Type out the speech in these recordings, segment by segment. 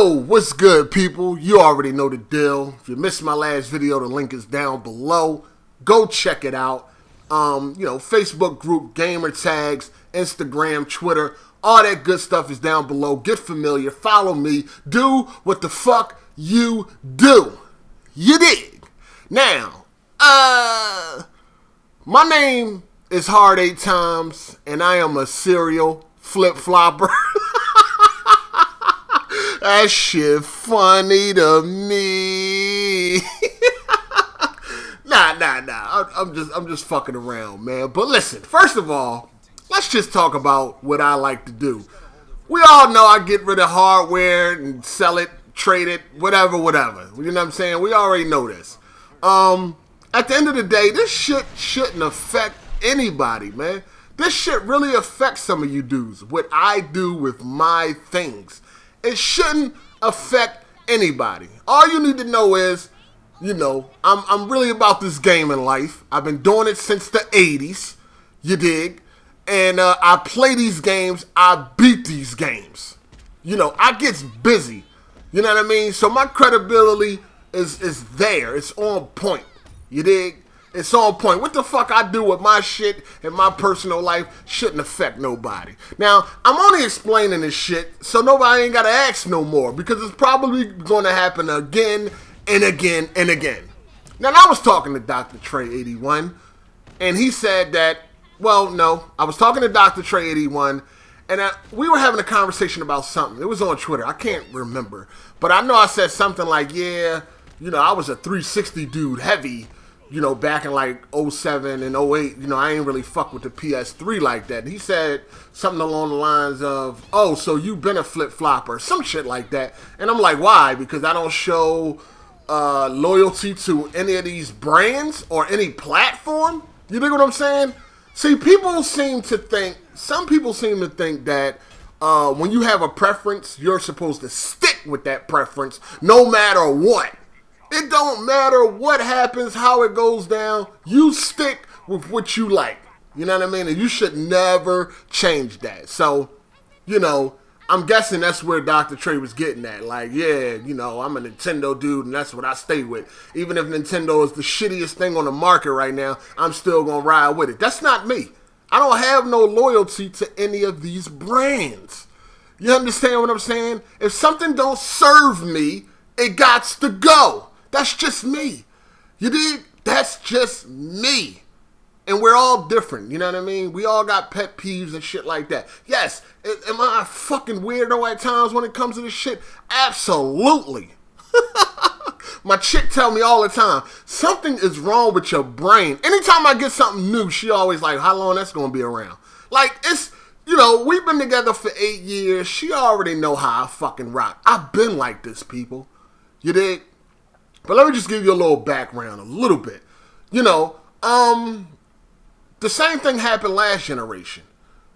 Yo, what's good, people? You already know the deal. If you missed my last video, the link is down below. Go check it out. Facebook group, gamer tags, Instagram, Twitter, all that good stuff is down below. Get familiar, follow me, do what the fuck you do. You dig? Now, my name is Hard8times, and I am a serial flip-flopper. That shit funny to me. Nah. I'm just fucking around, man. But listen, first of all, let's just talk about what I like to do. We all know I get rid of hardware and sell it, trade it, whatever. You know what I'm saying? We already know this. At the end of the day, this shit shouldn't affect anybody, man. This shit really affects some of you dudes. What I do with my things. It shouldn't affect anybody. All you need to know is, I'm really about this gaming life. I've been doing it since the 80s, you dig? And I play these games, I beat these games. I get busy, you know what I mean? So my credibility is there, it's on point, you dig? It's on point. What the fuck I do with my shit and my personal life shouldn't affect nobody. Now, I'm only explaining this shit so nobody ain't got to ask no more because it's probably going to happen again and again and again. Now, I was talking to Dr. Trey81, and he said that, I was talking to Dr. Trey81, and we were having a conversation about something. It was on Twitter. I can't remember. But I know I said something like, I was a 360 dude, heavy, back in like 07 and 08, I ain't really fuck with the PS3 like that. And he said something along the lines of, oh, so you been a flip-flopper, some shit like that. And I'm like, why? Because I don't show loyalty to any of these brands or any platform? You dig what I'm saying? See, some people seem to think that when you have a preference, you're supposed to stick with that preference no matter what. It don't matter what happens, how it goes down. You stick with what you like. You know what I mean? And you should never change that. So, I'm guessing that's where Dr. Trey was getting at. Like, I'm a Nintendo dude and that's what I stay with. Even if Nintendo is the shittiest thing on the market right now, I'm still going to ride with it. That's not me. I don't have no loyalty to any of these brands. You understand what I'm saying? If something don't serve me, it gots to go. That's just me. You dig? That's just me. And we're all different, you know what I mean? We all got pet peeves and shit like that. Yes, am I a fucking weirdo at times when it comes to this shit? Absolutely. My chick tell me all the time, something is wrong with your brain. Anytime I get something new, she always like, how long that's going to be around? Like, it's, we've been together for 8 years. She already know how I fucking rock. I've been like this, people. You dig? But let me just give you a little background, a little bit. The same thing happened last generation.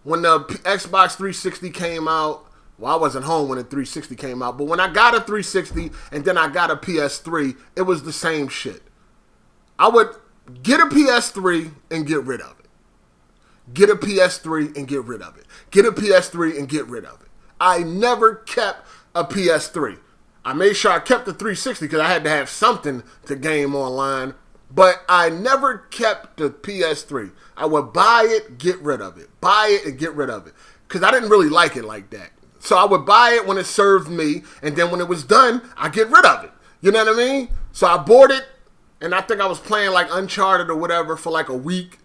When the Xbox 360 came out, I wasn't home when the 360 came out, but when I got a 360 and then I got a PS3, it was the same shit. I would get a PS3 and get rid of it. Get a PS3 and get rid of it. Get a PS3 and get rid of it. I never kept a PS3. I made sure I kept the 360 because I had to have something to game online. But I never kept the PS3. I would buy it, get rid of it. Buy it and get rid of it. Because I didn't really like it like that. So I would buy it when it served me. And then when it was done, I get rid of it. You know what I mean? So I bought it. And I think I was playing like Uncharted or whatever for like a week.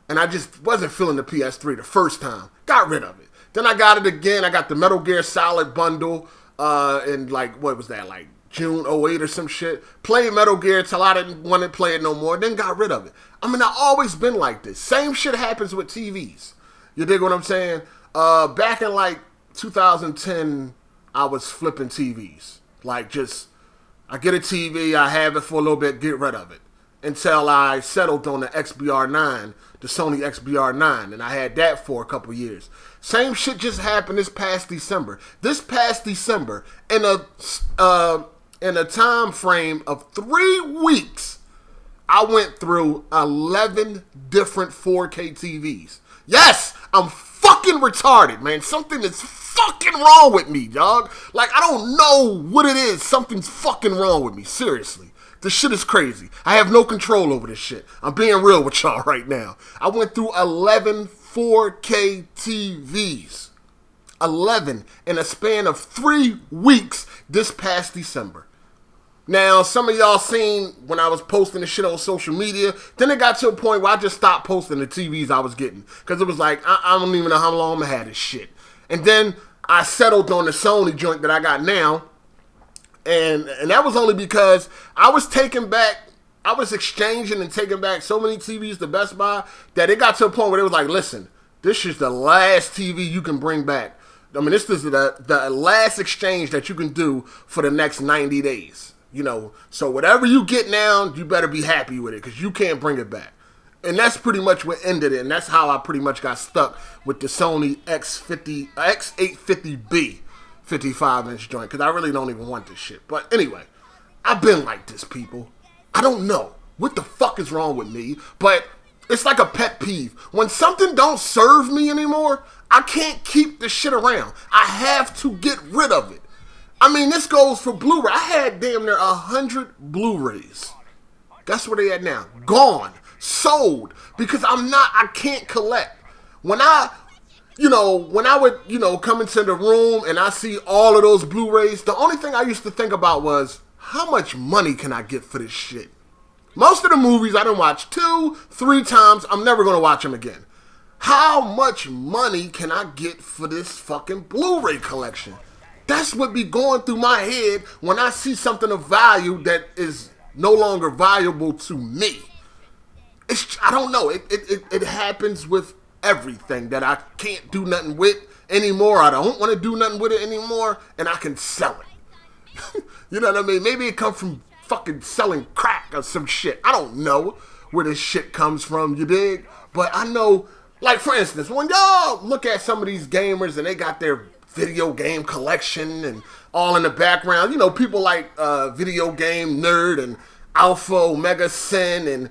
And I just wasn't feeling the PS3 the first time. Got rid of it. Then I got it again. I got the Metal Gear Solid bundle. In like, what was that, like June 08 or some shit. Played Metal Gear till I didn't want to play it no more, then got rid of it. I mean, I've always been like this. Same shit happens with TVs. You dig what I'm saying? Back in like 2010, I was flipping TVs. Like I get a TV, I have it for a little bit, get rid of it. Until I settled on the XBR9, the Sony XBR9, and I had that for a couple years. Same shit just happened this past December. This past December, in a time frame of 3 weeks, I went through 11 different 4K TVs. Yes, I'm fucking retarded, man. Something is fucking wrong with me, dog. Like, I don't know what it is. Something's fucking wrong with me. Seriously. This shit is crazy. I have no control over this shit. I'm being real with y'all right now. I went through 11 4K TVs. 11 in a span of 3 weeks this past December. Now, some of y'all seen when I was posting the shit on social media, then it got to a point where I just stopped posting the TVs I was getting. Because it was like, I don't even know how long I'm going to have this shit. And then I settled on the Sony joint that I got now. And that was only because I was exchanging and taking back so many TVs to Best Buy that it got to a point where it was like, listen, this is the last TV you can bring back. I mean, this is the last exchange that you can do for the next 90 days. You know, so whatever you get now, you better be happy with it because you can't bring it back. And that's pretty much what ended it. And that's how I pretty much got stuck with the Sony X850B. 55-inch joint, because I really don't even want this shit. But anyway, I've been like this, people. I don't know what the fuck is wrong with me, but it's like a pet peeve. When something don't serve me anymore, I can't keep this shit around. I have to get rid of it. I mean, this goes for Blu-ray. I had damn near 100 Blu-rays. That's where they at now. Gone. Sold. Because I can't collect. When I would, come into the room and I see all of those Blu-rays, the only thing I used to think about was, how much money can I get for this shit? Most of the movies I done watched 2, 3 times. I'm never going to watch them again. How much money can I get for this fucking Blu-ray collection? That's what be going through my head when I see something of value that is no longer valuable to me. I don't know. It happens with everything that I can't do nothing with anymore. I don't want to do nothing with it anymore, and I can sell it. You know what I mean? Maybe it comes from fucking selling crack or some shit. I don't know where this shit comes from, you dig? But I know, like for instance, when y'all look at some of these gamers and they got their video game collection and all in the background, people like Video Game Nerd and Alpha Omega Sin and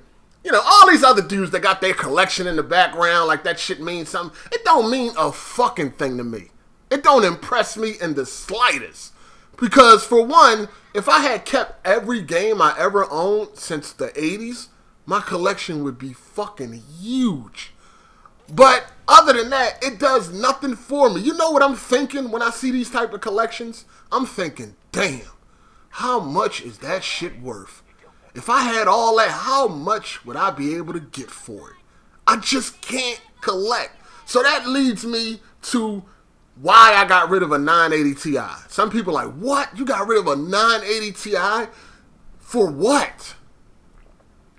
all these other dudes that got their collection in the background like that shit means something. It don't mean a fucking thing to me. It don't impress me in the slightest. Because for one, if I had kept every game I ever owned since the 80s, my collection would be fucking huge. But other than that, it does nothing for me. You know what I'm thinking when I see these type of collections? I'm thinking, damn, how much is that shit worth? If I had all that, how much would I be able to get for it? I just can't collect. So that leads me to why I got rid of a 980 Ti. Some people are like, what? You got rid of a 980 Ti? For what?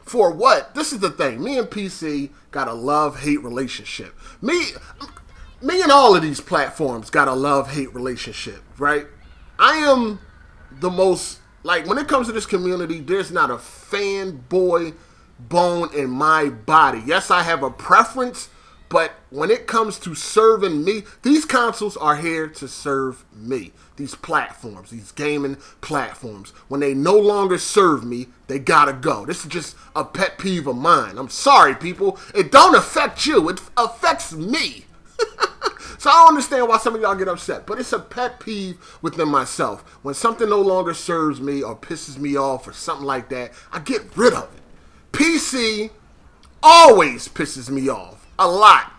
For what? This is the thing. Me and PC got a love-hate relationship. Me and all of these platforms got a love-hate relationship, right? I am the most... Like, when it comes to this community, there's not a fanboy bone in my body. Yes, I have a preference, but when it comes to serving me, these consoles are here to serve me. These platforms, these gaming platforms. When they no longer serve me, they gotta go. This is just a pet peeve of mine. I'm sorry, people. It don't affect you. It affects me. So I don't understand why some of y'all get upset, but it's a pet peeve within myself. When something no longer serves me or pisses me off or something like that, I get rid of it. PC always pisses me off. A lot.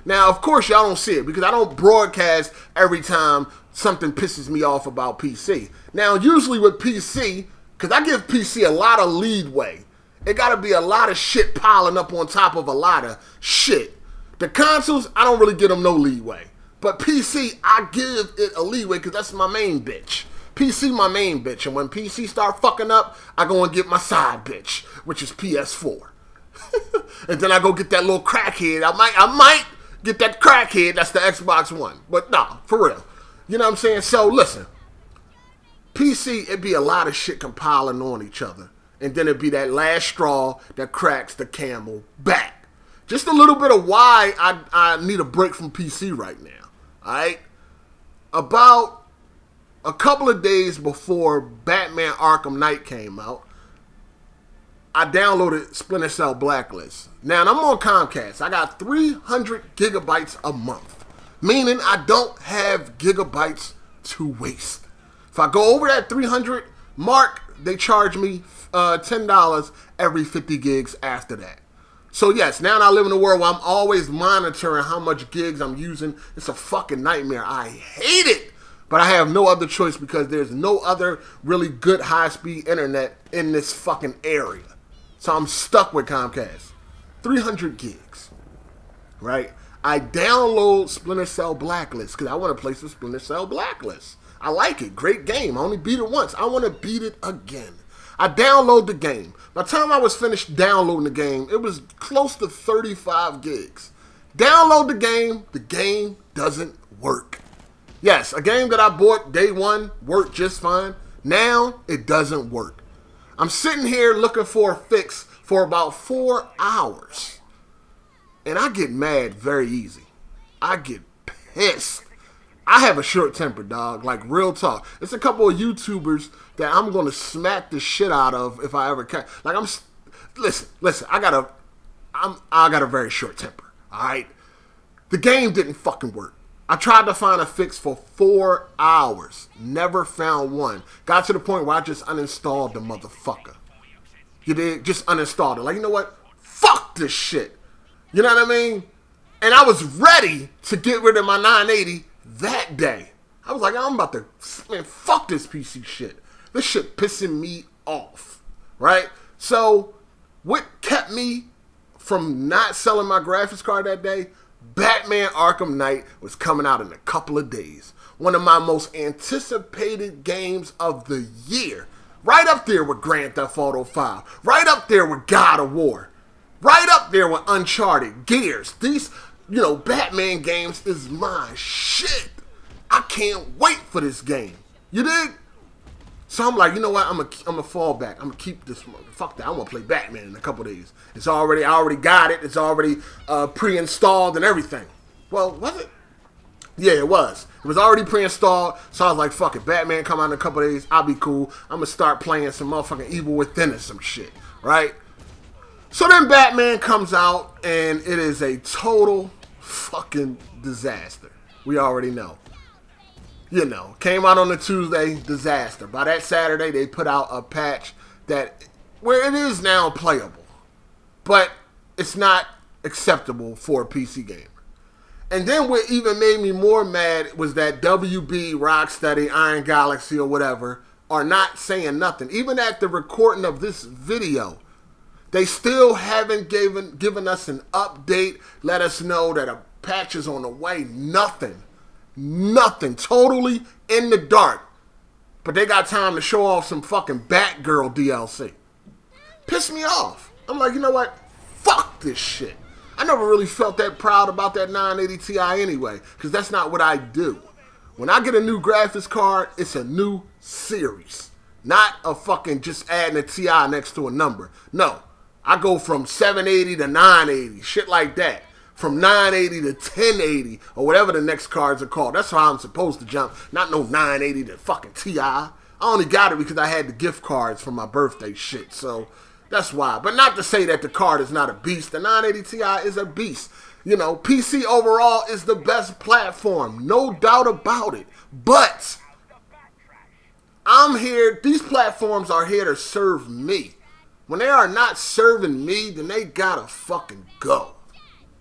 Now, of course, y'all don't see it because I don't broadcast every time something pisses me off about PC. Now, usually with PC, because I give PC a lot of leadway, it got to be a lot of shit piling up on top of a lot of shit. The consoles, I don't really give them no leeway. But PC, I give it a leeway because that's my main bitch. PC, my main bitch. And when PC start fucking up, I go and get my side bitch, which is PS4. And then I go get that little crackhead. I might get that crackhead. That's the Xbox One. But nah, for real. You know what I'm saying? So listen. PC, it'd be a lot of shit compiling on each other. And then it'd be that last straw that cracks the camel back. Just a little bit of why I need a break from PC right now. Alright? About a couple of days before Batman Arkham Knight came out, I downloaded Splinter Cell Blacklist. Now, I'm on Comcast. I got 300 gigabytes a month. Meaning I don't have gigabytes to waste. If I go over that 300 mark, they charge me $10 every 50 gigs after that. So yes, now I live in a world where I'm always monitoring how much gigs I'm using. It's a fucking nightmare. I hate it. But I have no other choice because there's no other really good high-speed internet in this fucking area. So I'm stuck with Comcast. 300 gigs. Right? I download Splinter Cell Blacklist because I want to play some Splinter Cell Blacklist. I like it. Great game. I only beat it once. I want to beat it again. I download the game. By the time I was finished downloading the game, it was close to 35 gigs. Download the game doesn't work. Yes, a game that I bought day one worked just fine. Now, it doesn't work. I'm sitting here looking for a fix for about 4 hours. And I get mad very easy. I get pissed. I have a short temper, dog. Like, real talk. It's a couple of YouTubers that I'm going to smack the shit out of if I ever can. Like, listen, I got a very short temper, all right? The game didn't fucking work. I tried to find a fix for 4 hours. Never found one. Got to the point where I just uninstalled the motherfucker. You did? Just uninstalled it. Like, you know what? Fuck this shit. You know what I mean? And I was ready to get rid of my 980 that day. I was like, I'm about to, man, fuck this PC shit. This shit pissing me off. Right? So, what kept me from not selling my graphics card that day? Batman Arkham Knight was coming out in a couple of days. One of my most anticipated games of the year. Right up there with Grand Theft Auto 5. Right up there with God of War. Right up there with Uncharted, Gears. These, Batman games is my shit. I can't wait for this game. You dig? So I'm like, you know what? I'm gonna fall back. I'm gonna keep this. Fuck that. I'm gonna play Batman in a couple days. I already got it. It's already pre-installed and everything. Well, was it? Yeah, it was. It was already pre-installed. So I was like, fuck it. Batman come out in a couple days. I'll be cool. I'm gonna start playing some motherfucking Evil Within or some shit. Right? So then Batman comes out and it is a total fucking disaster. We already know. Came out on a Tuesday, disaster. By that Saturday, they put out a patch where it is now playable. But it's not acceptable for a PC gamer. And then what even made me more mad was that WB, Rocksteady, Iron Galaxy, or whatever, are not saying nothing. Even at the recording of this video, they still haven't given us an update, let us know that a patch is on the way, nothing. Nothing. Totally in the dark. But they got time to show off some fucking Batgirl DLC. Pissed me off. I'm like, you know what? Fuck this shit. I never really felt that proud about that 980 Ti anyway, because that's not what I do. When I get a new graphics card, it's a new series. Not a fucking just adding a Ti next to a number. No. I go from 780 to 980. Shit like that. From 980 to 1080 or whatever the next cards are called. That's how I'm supposed to jump. Not no 980 to fucking Ti. I only got it because I had the gift cards for my birthday shit. So that's why. But not to say that the card is not a beast. The 980 Ti is a beast. PC overall is the best platform. No doubt about it. But I'm here. These platforms are here to serve me. When they are not serving me, then they gotta fucking go.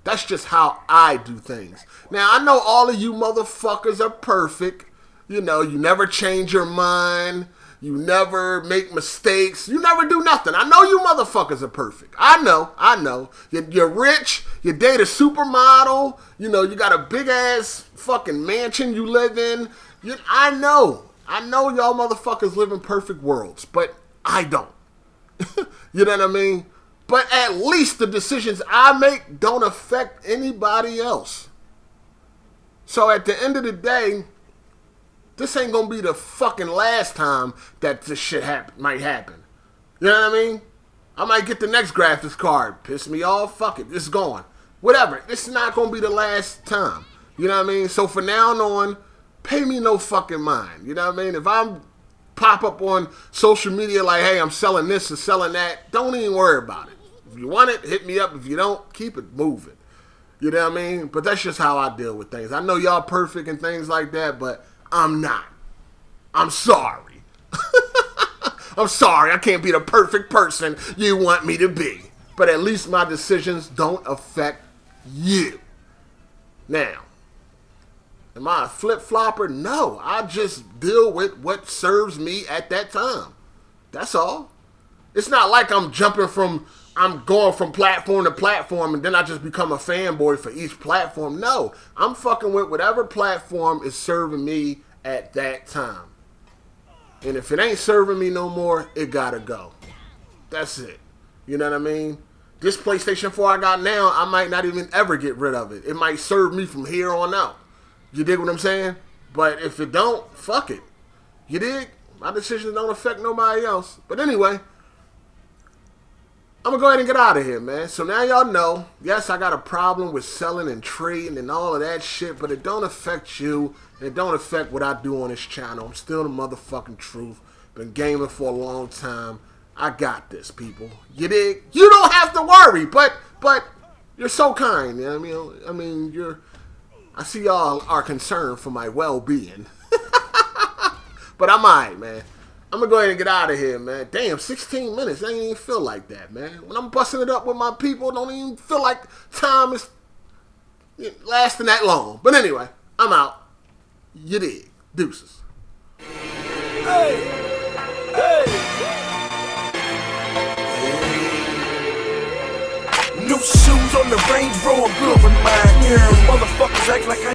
That's just how I do things. Now, I know all of you motherfuckers are perfect. You never change your mind. You never make mistakes. You never do nothing. I know you motherfuckers are perfect. I know. You're rich. You date a supermodel. You got a big-ass fucking mansion you live in. I know y'all motherfuckers live in perfect worlds, but I don't. You know what I mean? But at least the decisions I make don't affect anybody else. So at the end of the day, this ain't gonna be the fucking last time that this shit might happen. You know what I mean? I might get the next graphics card. Piss me off. Fuck it. It's gone. Whatever. It's not gonna be the last time. You know what I mean? So from now on, pay me no fucking mind. You know what I mean? If I'm pop up on social media like, hey, I'm selling this or selling that, don't even worry about it. If you want it, hit me up. If you don't, keep it moving. You know what I mean? But that's just how I deal with things. I know y'all perfect and things like that, but I'm not. I'm sorry. I'm sorry. I can't be the perfect person you want me to be. But at least my decisions don't affect you. Now, am I a flip-flopper? No. I just deal with what serves me at that time. That's all. It's not like I'm going from platform to platform and then I just become a fanboy for each platform. No, I'm fucking with whatever platform is serving me at that time. And if it ain't serving me no more, it gotta go. That's it. You know what I mean? This PlayStation 4 I got now, I might not even ever get rid of it. It might serve me from here on out. You dig what I'm saying? But if it don't, fuck it. You dig? My decisions don't affect nobody else. But anyway, I'm going to go ahead and get out of here, man. So now y'all know, yes, I got a problem with selling and trading and all of that shit, but it don't affect you, and it don't affect what I do on this channel. I'm still the motherfucking truth. Been gaming for a long time. I got this, people. You dig? You don't have to worry, but you're so kind. You know what I mean? I see y'all are concerned for my well-being. But I'm alright, man. I'm going to go ahead and get out of here, man. Damn, 16 minutes. I ain't even feel like that, man. When I'm busting it up with my people, it don't even feel like time is lasting that long. But anyway, I'm out. You dig. Deuces. Hey! Hey! New shoes on the Range Rover, good with mine. Yeah, motherfuckers act like I